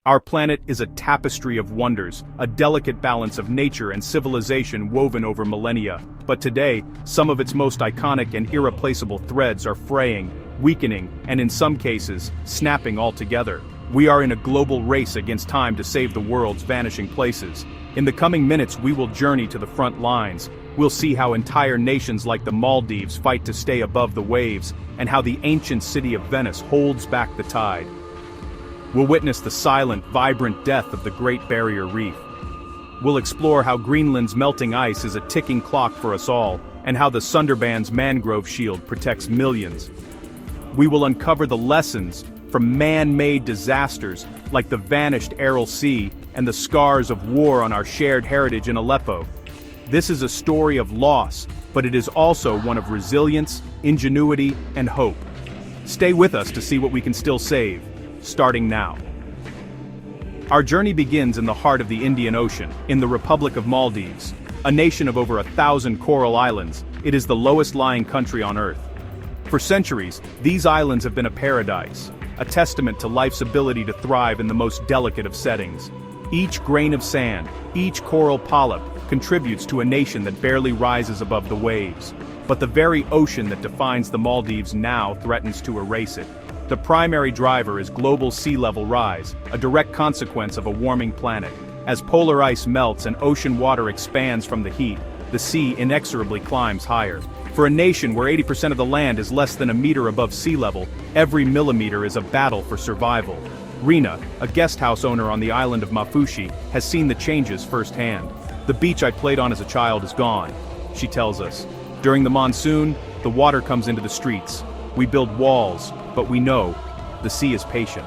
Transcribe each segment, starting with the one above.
Our planet is a tapestry of wonders, a delicate balance of nature and civilization woven over millennia. But today, some of its most iconic and irreplaceable threads are fraying, weakening, and in some cases, snapping altogether. We are in a global race against time to save the world's vanishing places. In the coming minutes, we will journey to the front lines. We'll see how entire nations like the Maldives fight to stay above the waves, and how the ancient city of Venice holds back the tide. We'll witness the silent, vibrant death of the Great Barrier Reef. We'll explore how Greenland's melting ice is a ticking clock for us all, and how the Sundarbans mangrove shield protects millions. We will uncover the lessons from man-made disasters like the vanished Aral Sea and the scars of war on our shared heritage in Aleppo. This is a story of loss, but it is also one of resilience, ingenuity, and hope. Stay with us to see what we can still save, starting now. Our journey begins in the heart of the Indian Ocean, in the Republic of Maldives, a nation of over 1,000 coral islands. It is the lowest-lying country on Earth. For centuries, these islands have been a paradise, a testament to life's ability to thrive in the most delicate of settings. Each grain of sand, each coral polyp, contributes to a nation that barely rises above the waves. But the very ocean that defines the Maldives now threatens to erase it. The primary driver is global sea level rise, a direct consequence of a warming planet. As polar ice melts and ocean water expands from the heat, the sea inexorably climbs higher. For a nation where 80% of the land is less than a meter above sea level, every millimeter is a battle for survival. Rena, a guest house owner on the island of Mafushi, has seen the changes firsthand. The beach I played on as a child is gone, she tells us. During the monsoon, the water comes into the streets. We build walls, but we know the sea is patient.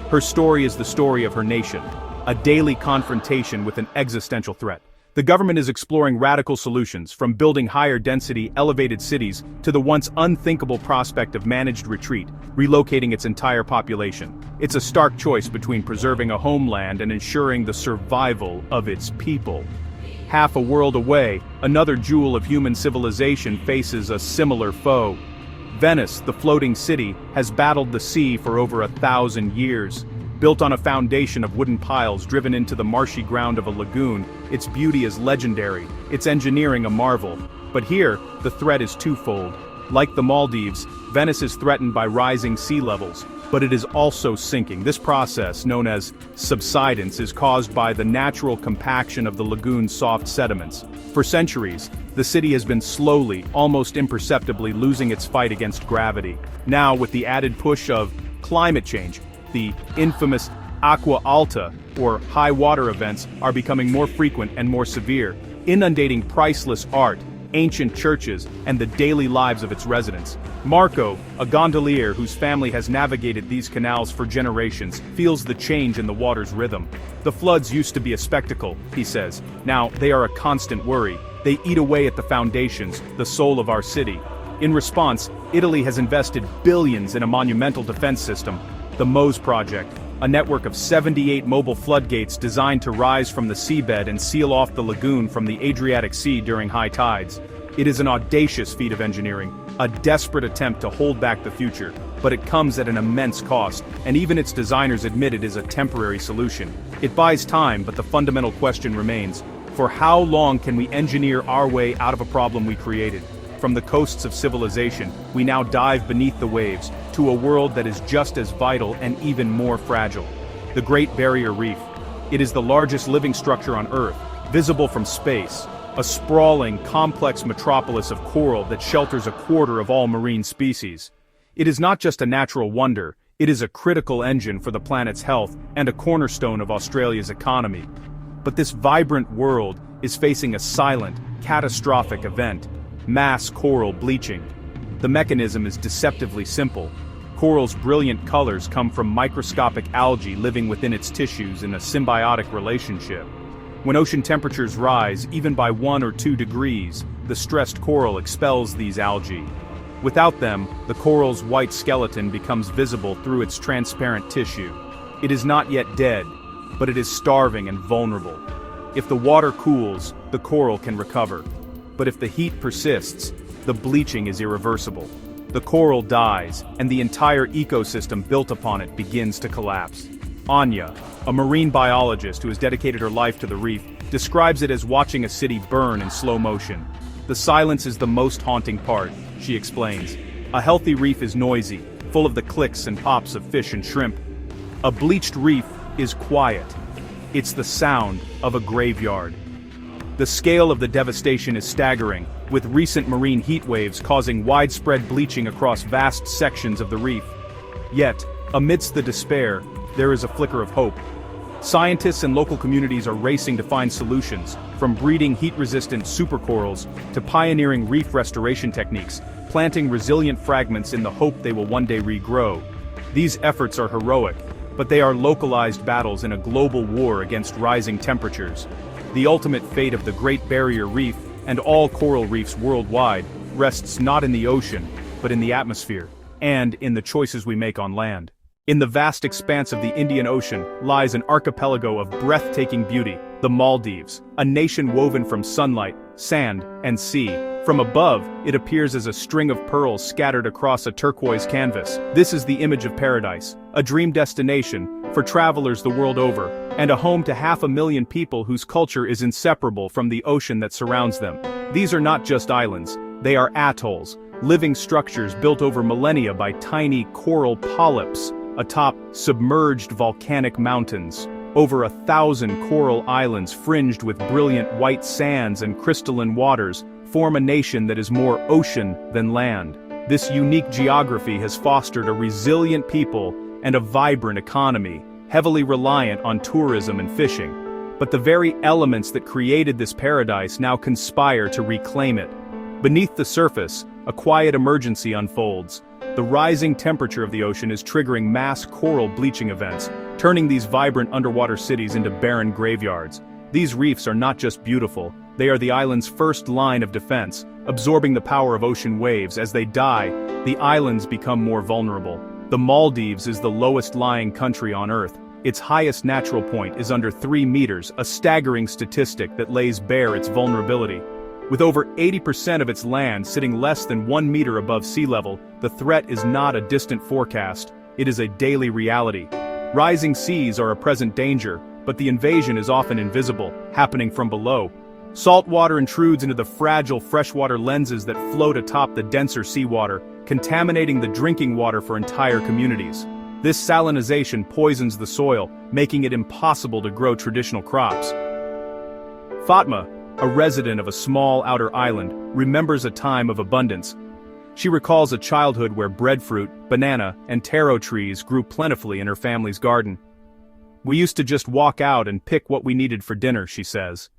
Her story is the story of her nation, a daily confrontation with an existential threat. The government is exploring radical solutions, from building higher-density, elevated cities to the once unthinkable prospect of managed retreat, relocating its entire population. It's a stark choice between preserving a homeland and ensuring the survival of its people. Half a world away, another jewel of human civilization faces a similar foe. Venice, the floating city, has battled the sea for over 1,000 years. Built on a foundation of wooden piles driven into the marshy ground of a lagoon, its beauty is legendary, its engineering a marvel. But here, the threat is twofold. Like the Maldives, Venice is threatened by rising sea levels, but it is also sinking. This process, known as subsidence, is caused by the natural compaction of the lagoon's soft sediments. For centuries, the city has been slowly, almost imperceptibly losing its fight against gravity. Now, with the added push of climate change, the infamous aqua alta, or high water events, are becoming more frequent and more severe, inundating priceless art, ancient churches, and the daily lives of its residents. Marco, a gondolier whose family has navigated these canals for generations, feels the change in the water's rhythm. The floods used to be a spectacle, he says. Now, they are a constant worry. They eat away at the foundations, the soul of our city. In response, Italy has invested billions in a monumental defense system, the MOSE project, a network of 78 mobile floodgates designed to rise from the seabed and seal off the lagoon from the Adriatic Sea during high tides. It is an audacious feat of engineering, a desperate attempt to hold back the future, but it comes at an immense cost, and even its designers admit it is a temporary solution. It buys time, but the fundamental question remains: for how long can we engineer our way out of a problem we created? From the coasts of civilization, we now dive beneath the waves, to a world that is just as vital and even more fragile. The Great Barrier Reef. It is the largest living structure on Earth, visible from space, a sprawling, complex metropolis of coral that shelters a quarter of all marine species. It is not just a natural wonder, it is a critical engine for the planet's health and a cornerstone of Australia's economy. But this vibrant world is facing a silent, catastrophic event: mass coral bleaching. The mechanism is deceptively simple. Coral's brilliant colors come from microscopic algae living within its tissues in a symbiotic relationship. When ocean temperatures rise, even by 1 or 2 degrees, the stressed coral expels these algae. Without them, the coral's white skeleton becomes visible through its transparent tissue. It is not yet dead, but it is starving and vulnerable. If the water cools, the coral can recover. But if the heat persists, the bleaching is irreversible. The coral dies, and the entire ecosystem built upon it begins to collapse. Anya, a marine biologist who has dedicated her life to the reef, describes it as watching a city burn in slow motion. The silence is the most haunting part, she explains. A healthy reef is noisy, full of the clicks and pops of fish and shrimp. A bleached reef is quiet. It's the sound of a graveyard. The scale of the devastation is staggering, with recent marine heat waves causing widespread bleaching across vast sections of the reef. Yet, amidst the despair, there is a flicker of hope. Scientists and local communities are racing to find solutions, from breeding heat-resistant supercorals to pioneering reef restoration techniques, planting resilient fragments in the hope they will one day regrow. These efforts are heroic, but they are localized battles in a global war against rising temperatures. The ultimate fate of the Great Barrier Reef and all coral reefs worldwide rests not in the ocean, but in the atmosphere, and in the choices we make on land. In the vast expanse of the Indian Ocean lies an archipelago of breathtaking beauty, the Maldives, a nation woven from sunlight, sand, and sea. From above, it appears as a string of pearls scattered across a turquoise canvas. This is the image of paradise, a dream destination for travelers the world over, and a home to 500,000 people whose culture is inseparable from the ocean that surrounds them. These are not just islands, they are atolls, living structures built over millennia by tiny coral polyps atop submerged volcanic mountains. Over 1,000 coral islands fringed with brilliant white sands and crystalline waters form a nation that is more ocean than land. This unique geography has fostered a resilient people and a vibrant economy, heavily reliant on tourism and fishing. But the very elements that created this paradise now conspire to reclaim it. Beneath the surface, a quiet emergency unfolds. The rising temperature of the ocean is triggering mass coral bleaching events, turning these vibrant underwater cities into barren graveyards. These reefs are not just beautiful, they are the island's first line of defense, absorbing the power of ocean waves. As they die, the islands become more vulnerable. The Maldives is the lowest-lying country on Earth. Its highest natural point is under 3 meters, a staggering statistic that lays bare its vulnerability. With over 80% of its land sitting less than 1 meter above sea level, the threat is not a distant forecast, it is a daily reality. Rising seas are a present danger, but the invasion is often invisible, happening from below. Salt water intrudes into the fragile freshwater lenses that float atop the denser seawater, contaminating the drinking water for entire communities. This salinization poisons the soil, making it impossible to grow traditional crops. Fatma, a resident of a small outer island, remembers a time of abundance. She recalls a childhood where breadfruit, banana, and taro trees grew plentifully in her family's garden. "We used to just walk out and pick what we needed for dinner," she says.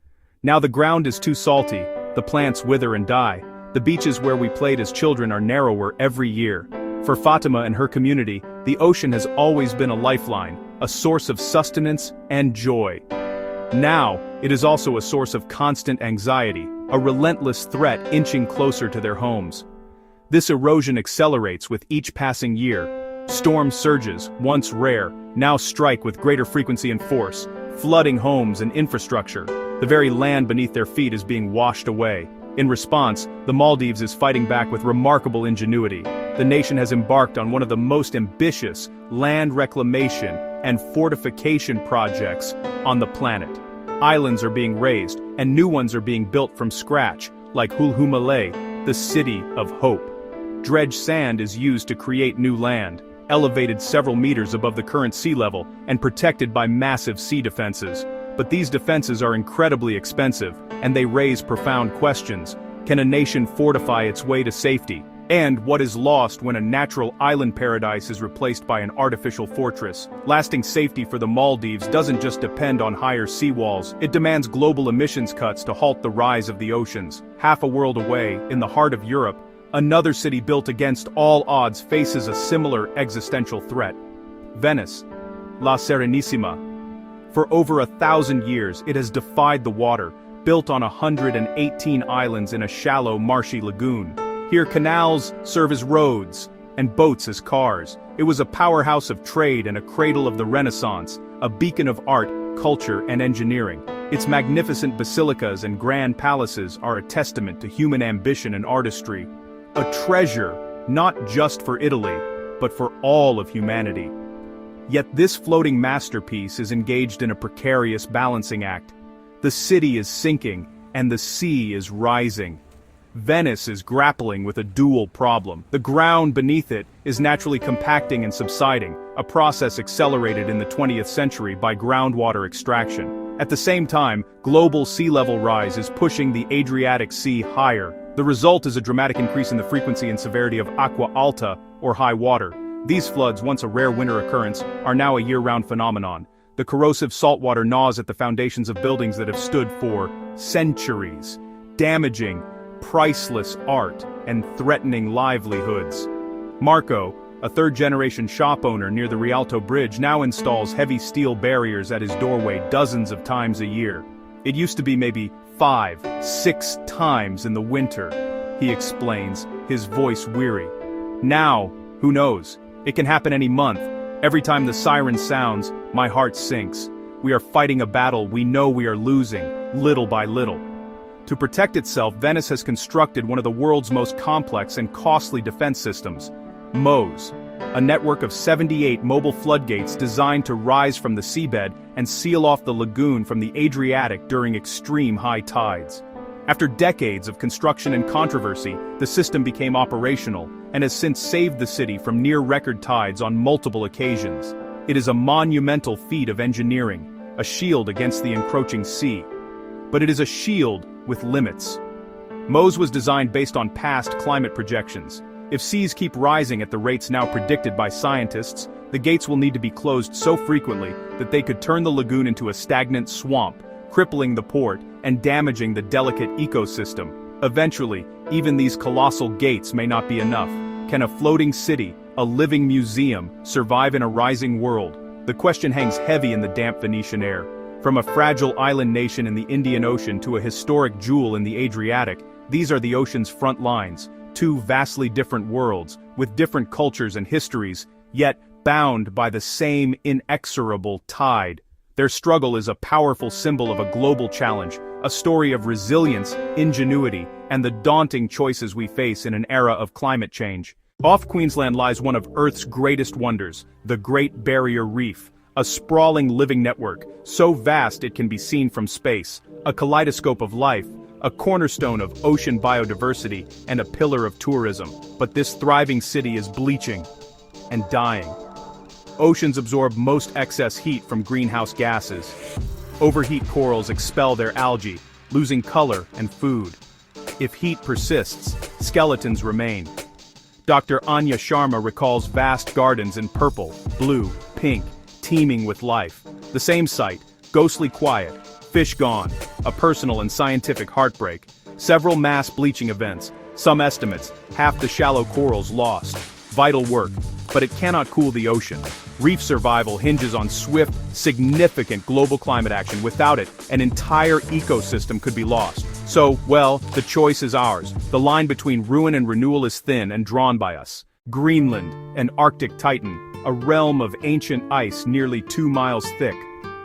"Now the ground is too salty, the plants wither and die. The beaches where we played as children are narrower every year." For Fatima and her community, the ocean has always been a lifeline, a source of sustenance and joy. Now, it is also a source of constant anxiety, a relentless threat inching closer to their homes. This erosion accelerates with each passing year. Storm surges, once rare, now strike with greater frequency and force, flooding homes and infrastructure. The very land beneath their feet is being washed away. In response, the Maldives is fighting back with remarkable ingenuity. The nation has embarked on one of the most ambitious land reclamation and fortification projects on the planet. Islands are being raised, and new ones are being built from scratch, like Hulhumalay, the city of hope. Dredged sand is used to create new land, elevated several meters above the current sea level and protected by massive sea defenses. But these defenses are incredibly expensive, and they raise profound questions. Can a nation fortify its way to safety? And what is lost when a natural island paradise is replaced by an artificial fortress? Lasting safety for the Maldives doesn't just depend on higher seawalls, it demands global emissions cuts to halt the rise of the oceans. Half a world away, in the heart of Europe, another city built against all odds faces a similar existential threat. Venice, La Serenissima. For over 1,000 years, it has defied the water, built on 118 islands in a shallow, marshy lagoon. Here canals serve as roads, and boats as cars. It was a powerhouse of trade and a cradle of the Renaissance, a beacon of art, culture, and engineering. Its magnificent basilicas and grand palaces are a testament to human ambition and artistry. A treasure, not just for Italy, but for all of humanity. Yet this floating masterpiece is engaged in a precarious balancing act. The city is sinking, and the sea is rising. Venice is grappling with a dual problem. The ground beneath it is naturally compacting and subsiding, a process accelerated in the 20th century by groundwater extraction. At the same time, global sea level rise is pushing the Adriatic Sea higher. The result is a dramatic increase in the frequency and severity of acqua alta, or high water. These floods, once a rare winter occurrence, are now a year-round phenomenon. The corrosive saltwater gnaws at the foundations of buildings that have stood for centuries, damaging priceless art and threatening livelihoods. Marco, a third-generation shop owner near the Rialto Bridge, now installs heavy steel barriers at his doorway dozens of times a year. It used to be maybe 5, 6 times in the winter, he explains, his voice weary. Now, who knows? It can happen any month. Every time the siren sounds, my heart sinks. We are fighting a battle we know we are losing, little by little. To protect itself, Venice has constructed one of the world's most complex and costly defense systems, MOSE, a network of 78 mobile floodgates designed to rise from the seabed and seal off the lagoon from the Adriatic during extreme high tides. After decades of construction and controversy, the system became operational and has since saved the city from near-record tides on multiple occasions. It is a monumental feat of engineering, a shield against the encroaching sea. But it is a shield with limits. MOSE was designed based on past climate projections. If seas keep rising at the rates now predicted by scientists, the gates will need to be closed so frequently that they could turn the lagoon into a stagnant swamp, crippling the port and damaging the delicate ecosystem. Eventually, even these colossal gates may not be enough. Can a floating city, a living museum, survive in a rising world? The question hangs heavy in the damp Venetian air. From a fragile island nation in the Indian Ocean to a historic jewel in the Adriatic, these are the ocean's front lines, two vastly different worlds, with different cultures and histories, yet bound by the same inexorable tide. Their struggle is a powerful symbol of a global challenge, a story of resilience, ingenuity, and the daunting choices we face in an era of climate change. Off Queensland lies one of Earth's greatest wonders, the Great Barrier Reef, a sprawling living network, so vast it can be seen from space, a kaleidoscope of life, a cornerstone of ocean biodiversity, and a pillar of tourism. But this thriving city is bleaching and dying. Oceans absorb most excess heat from greenhouse gases. Overheat corals expel their algae, losing color and food. If heat persists, skeletons remain. Dr. Anya Sharma recalls vast gardens in purple, blue, pink, teeming with life. The same site, ghostly quiet, fish gone, a personal and scientific heartbreak. Several mass bleaching events, some estimates, half the shallow corals lost. Vital work, but it cannot cool the ocean. Reef survival hinges on swift, significant global climate action. Without it, an entire ecosystem could be lost. So, well, the choice is ours. The line between ruin and renewal is thin and drawn by us. Greenland, an Arctic titan, a realm of ancient ice nearly 2 miles thick.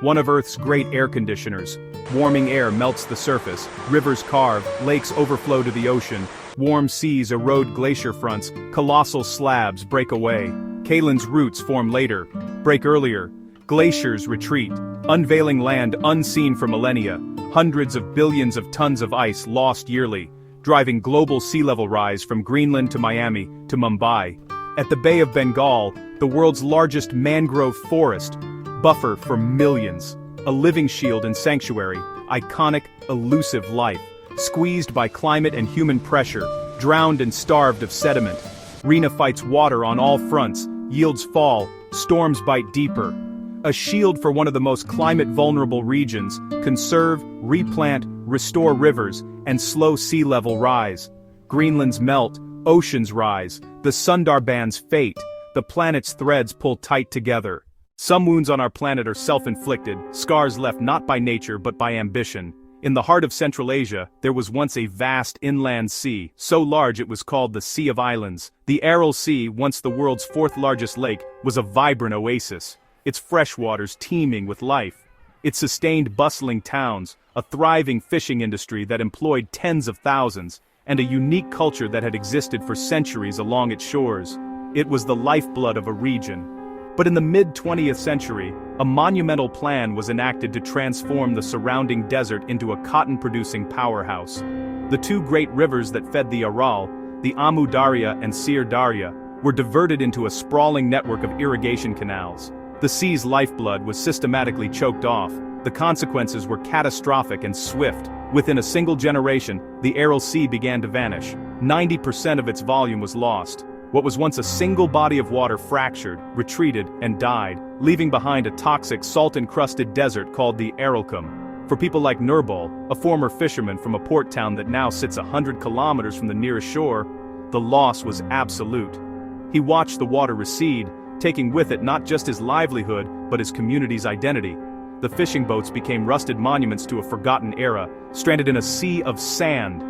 One of Earth's great air conditioners. Warming air melts the surface, rivers carve, lakes overflow to the ocean, warm seas erode glacier fronts, colossal slabs break away. Kalin's roots form later, break earlier. Glaciers retreat, unveiling land unseen for millennia. Hundreds of billions of tons of ice lost yearly, driving global sea level rise from Greenland to Miami to Mumbai. At the Bay of Bengal, the world's largest mangrove forest, buffer for millions. A living shield and sanctuary, iconic, elusive life. Squeezed by climate and human pressure, drowned and starved of sediment. Rena fights water on all fronts, yields fall, storms bite deeper. A shield for one of the most climate-vulnerable regions, conserve, replant, restore rivers, and slow sea level rise. Greenland's melt, oceans rise, the Sundarbans fate, the planet's threads pull tight together. Some wounds on our planet are self-inflicted, scars left not by nature but by ambition. In the heart of Central Asia, there was once a vast inland sea, so large it was called the Sea of Islands. The Aral Sea, once the world's 4th largest lake, was a vibrant oasis, its fresh waters teeming with life. It sustained bustling towns, a thriving fishing industry that employed tens of thousands, and a unique culture that had existed for centuries along its shores. It was the lifeblood of a region. But in the mid-20th century, a monumental plan was enacted to transform the surrounding desert into a cotton-producing powerhouse. The two great rivers that fed the Aral, the Amu Darya and Sir Darya, were diverted into a sprawling network of irrigation canals. The sea's lifeblood was systematically choked off. The consequences were catastrophic and swift. Within a single generation, the Aral Sea began to vanish. 90% of its volume was lost. What was once a single body of water fractured, retreated, and died, leaving behind a toxic salt-encrusted desert called the Aralkum. For people like Nurbal, a former fisherman from a port town that now sits 100 kilometers from the nearest shore, the loss was absolute. He watched the water recede, taking with it not just his livelihood, but his community's identity. The fishing boats became rusted monuments to a forgotten era, stranded in a sea of sand.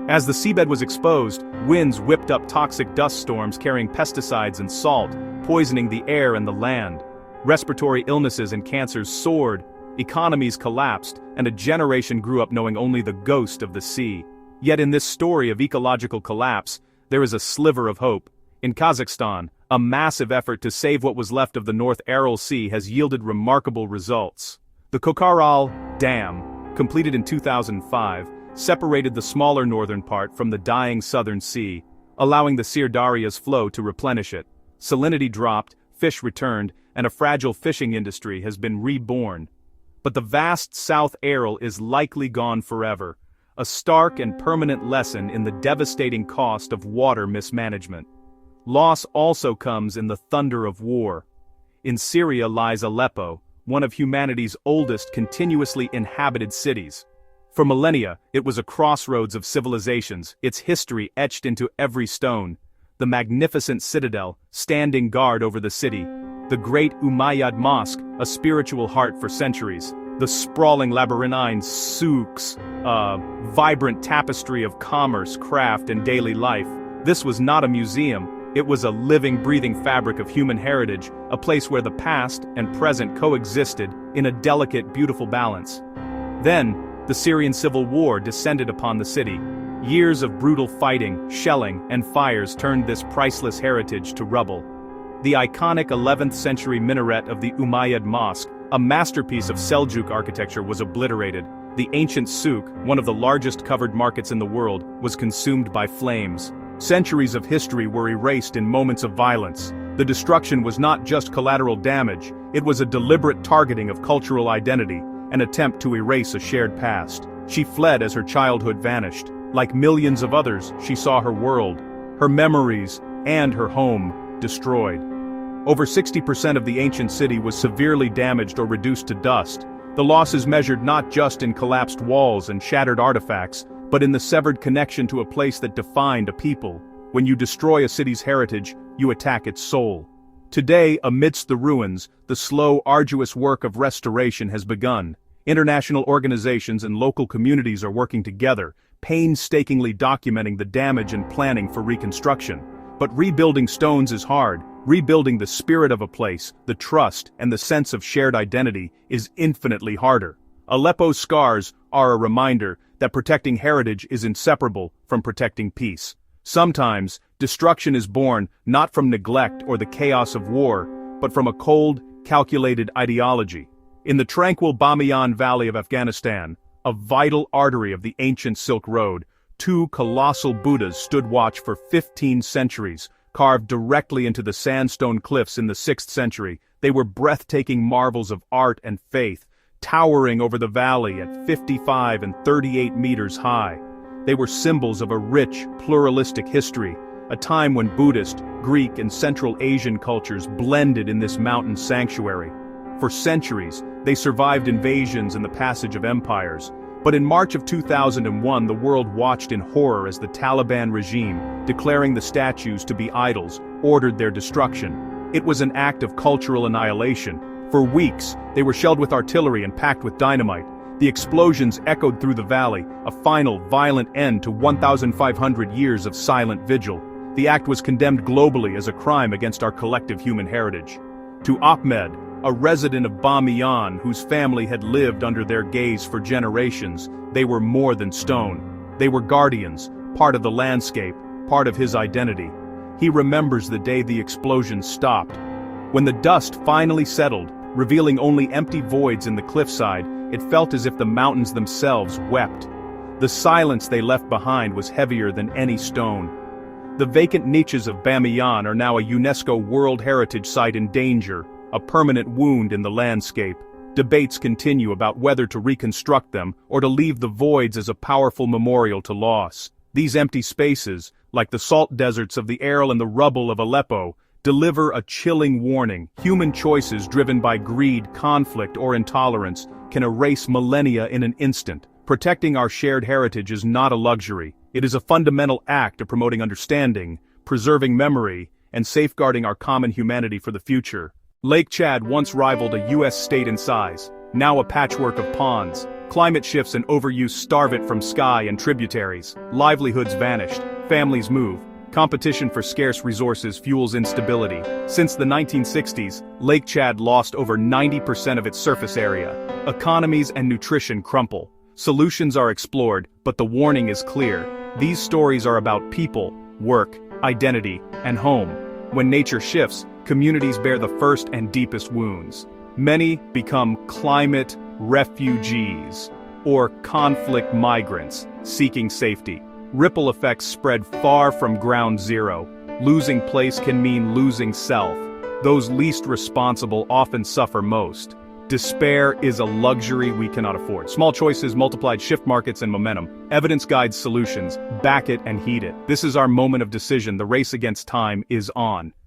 As the seabed was exposed, winds whipped up toxic dust storms carrying pesticides and salt, poisoning the air and the land. Respiratory illnesses and cancers soared, economies collapsed, and a generation grew up knowing only the ghost of the sea. Yet in this story of ecological collapse, there is a sliver of hope. In Kazakhstan, a massive effort to save what was left of the North Aral Sea has yielded remarkable results. The Kokaral Dam, completed in 2005, separated the smaller northern part from the dying southern sea, allowing the Sir Darya's flow to replenish it. Salinity dropped, fish returned, and a fragile fishing industry has been reborn. But the vast South Aral is likely gone forever, a stark and permanent lesson in the devastating cost of water mismanagement. Loss also comes in the thunder of war. In Syria lies Aleppo, one of humanity's oldest continuously inhabited cities. For millennia, it was a crossroads of civilizations, its history etched into every stone. The magnificent citadel, standing guard over the city. The great Umayyad Mosque, a spiritual heart for centuries. The sprawling labyrinthine souks, a vibrant tapestry of commerce, craft, and daily life. This was not a museum. It was a living, breathing fabric of human heritage, a place where the past and present coexisted in a delicate, beautiful balance. Then, the Syrian civil war descended upon the city. Years of brutal fighting, shelling, and fires turned this priceless heritage to rubble. The iconic 11th century minaret of the Umayyad Mosque, a masterpiece of Seljuk architecture, was obliterated. The ancient souk, one of the largest covered markets in the world, was consumed by flames. Centuries of history were erased in moments of violence. The destruction was not just collateral damage, it was a deliberate targeting of cultural identity, an attempt to erase a shared past. She fled as her childhood vanished. Like millions of others, she saw her world, her memories, and her home destroyed. Over 60% of the ancient city was severely damaged or reduced to dust. The loss is measured not just in collapsed walls and shattered artifacts, but in the severed connection to a place that defined a people. When you destroy a city's heritage, you attack its soul. Today, amidst the ruins, the slow, arduous work of restoration has begun. International organizations and local communities are working together, painstakingly documenting the damage and planning for reconstruction. But rebuilding stones is hard. Rebuilding the spirit of a place, the trust, and the sense of shared identity is infinitely harder. Aleppo's scars are a reminder that protecting heritage is inseparable from protecting peace. Sometimes, destruction is born not from neglect or the chaos of war, but from a cold, calculated ideology. In the tranquil Bamiyan Valley of Afghanistan, a vital artery of the ancient Silk Road, two colossal Buddhas stood watch for 15 centuries, carved directly into the sandstone cliffs in the 6th century. They were breathtaking marvels of art and faith, towering over the valley at 55 and 38 meters high. They were symbols of a rich, pluralistic history, a time when Buddhist, Greek, and Central Asian cultures blended in this mountain sanctuary. For centuries, they survived invasions and the passage of empires. But in March of 2001, the world watched in horror as the Taliban regime, declaring the statues to be idols, ordered their destruction. It was an act of cultural annihilation. For weeks, they were shelled with artillery and packed with dynamite. The explosions echoed through the valley, a final, violent end to 1,500 years of silent vigil. The act was condemned globally as a crime against our collective human heritage. To Ahmed, a resident of Bamiyan whose family had lived under their gaze for generations, they were more than stone. They were guardians, part of the landscape, part of his identity. He remembers the day the explosion stopped. When the dust finally settled, revealing only empty voids in the cliffside, it felt as if the mountains themselves wept. The silence they left behind was heavier than any stone. The vacant niches of Bamiyan are now a UNESCO World Heritage Site in danger, a permanent wound in the landscape. Debates continue about whether to reconstruct them or to leave the voids as a powerful memorial to loss. These empty spaces, like the salt deserts of the Aral and the rubble of Aleppo, deliver a chilling warning. Human choices driven by greed, conflict, or intolerance can erase millennia in an instant. Protecting our shared heritage is not a luxury. It is a fundamental act of promoting understanding, preserving memory, and safeguarding our common humanity for the future. Lake Chad once rivaled a U.S. state in size, now a patchwork of ponds. Climate shifts and overuse starve it from sky and tributaries. Livelihoods vanished, families move. Competition for scarce resources fuels instability. Since the 1960s, Lake Chad lost over 90% of its surface area. Economies and nutrition crumple. Solutions are explored, but the warning is clear. These stories are about people, work, identity, and home. When nature shifts, communities bear the first and deepest wounds. Many become climate refugees, or conflict migrants, seeking safety. Ripple effects spread far from ground zero. Losing place can mean losing self. Those least responsible often suffer most. Despair is a luxury we cannot afford. Small choices multiplied shift markets and momentum. Evidence guides solutions. Back it and heed it. This is our moment of decision. The race against time is on.